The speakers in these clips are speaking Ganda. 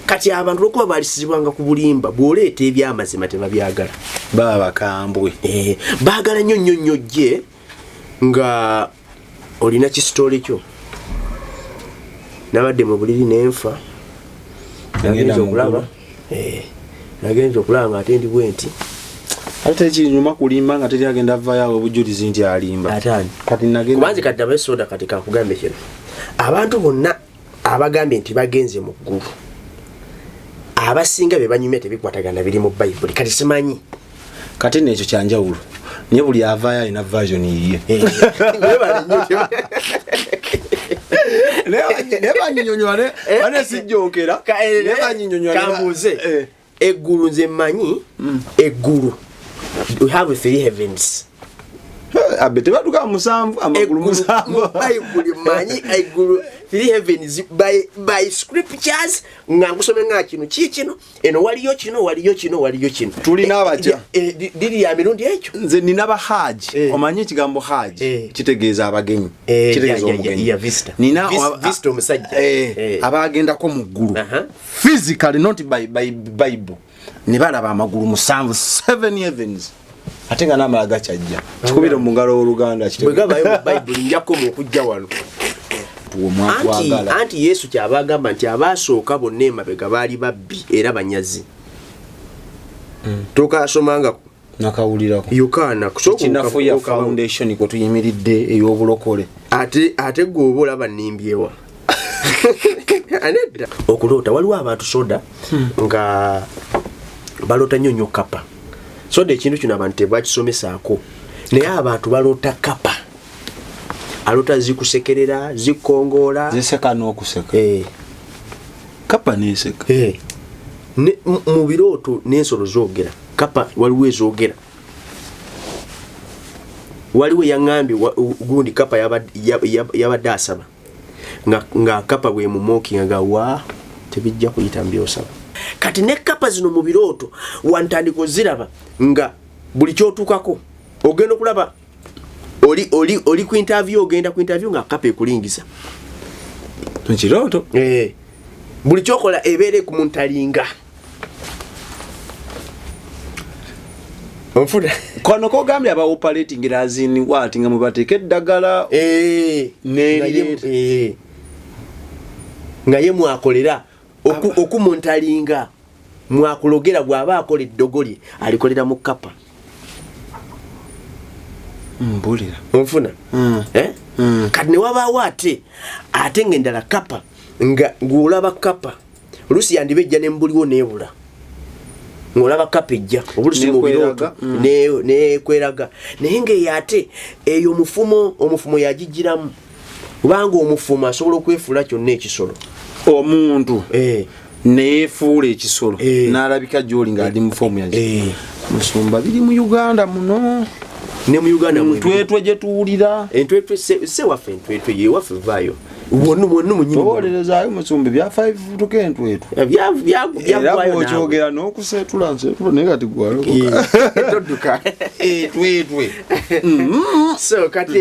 kati abantu okuba balisizibwanga ku bulimba bw'oleeta ebyamazima tebabyagala baba bakambwe baagala nnyo gye nga olina kisitole kyo nabadde mu buliri nenfa nagenza okulaba nga ate ndi bwenti ate ekinyuma kulimba nga teri agenda avaayo obujulizi nti alimba kati nagenda kubanze kati abesoda kati kakugambe kino abantu bonna abagambye nti bagenze mu ggulu abasinga be banyumya tebikwatagana biri mu Bayibuli kati simanyi kati nekyo kyanjawulo nye buli avaayo alina version yiye nebanyinyonyola ane sijjokera kambuze eggulu nze mmanyi eggulu we have 3 heavens abete baduka musanvu amagulu musanvu Bayibuli manyi eggulu 3 heavens by scriptures nga nkusome nga kino eno waliyo kino tulina abaja diri ya mirundi ekyo nze nina bahaji omanyi ekigambo haji kitegeeza abagenyi kitegeeza omugenyi nina vista omusajja abagendako mu ggulu physically not by Bible ne balaba amagulu musanvu 7 heavens ate nga n'amala gakyajja kikubire mu ngalo oluganda bwegabayo mu Bayibuli njako mu kujja wano anti Yesu kyabagamba nti abaasooka bonna emabega baali babbi era banyazi tokasomanga nakawulirako yokana kinafu ya foundation ko tuyimiridde ey'obulokole ate gwoba olaba nnimbyewa anedda okuloota waliwo abantu soda nga balota nnyo kapa soda ekintu kino abantu tebwakisomesaako naye abantu balota kapa alota zikusekerera zikongoola ziseka n'okuseka kapa neseka mu birooto n'ensolo zoogera kapa waliwo ezoogera waliwo yaŋŋambye gundi kapa yabadde asaba nga kapa bwe mumookinga gawa tebijja kuyita mbyosaba kati ne kapa zino mu birooto wantandika oziraba nga buli kyotuukako ogenda okulaba oli ku interview ogenda ku interview nga kapa ekulingiza tukirooto buli kyokola ebeere ku muntalinga onfuna kono kogambye aba operating razini wati nga mubateeka eddagala nga ye mwakolera okumuntalinga mwakulogera bw'aba akola eddogoli alikolera mu kapa mbulira onfuna kati ne wabaawo ate ng'endala kapa nga ng'olaba kapa oluusi yandibejja ne mbuliwo neebula ng'olaba kapa ejja obulusi mu birooto neekweraga naye ng'eyo ate eyo omufumo yagijjiramu kubanga omufumo asobola okwefuula kyonna ekisolo omuntu neefuula ekisolo n'alabika gy'oli ng'ali mu fomu yazi musumba biri mu Uganda muno ne mu Uganda twetwe gye tuwulira entwetwe se waffe entwetwe ye waffe vaayo wonu munyini olerezaayo musumba bya 5 tuke entwetwe byagwayo okyogera n'okuseetula nseetula naye kati gwalo todduka etwetwe so kati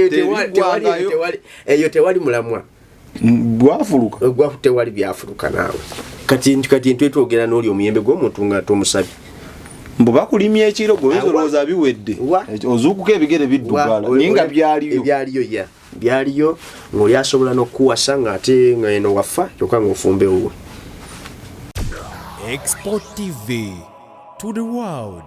eyo tewali mulamwa bwafuluka tewali byafuluka naawe kati entwetwe ogera n'oli omuyembe gw'omuntu nga tomusabye mbu bakulimya ekiro gwolowooza biwedde ozuukuka ebigere biddugala naye nga byaliyo ng'oli asobola n'okukuwasa ng'ate nga eno waffa kyokka ng'ofumbe wuwe. xpotv to the world.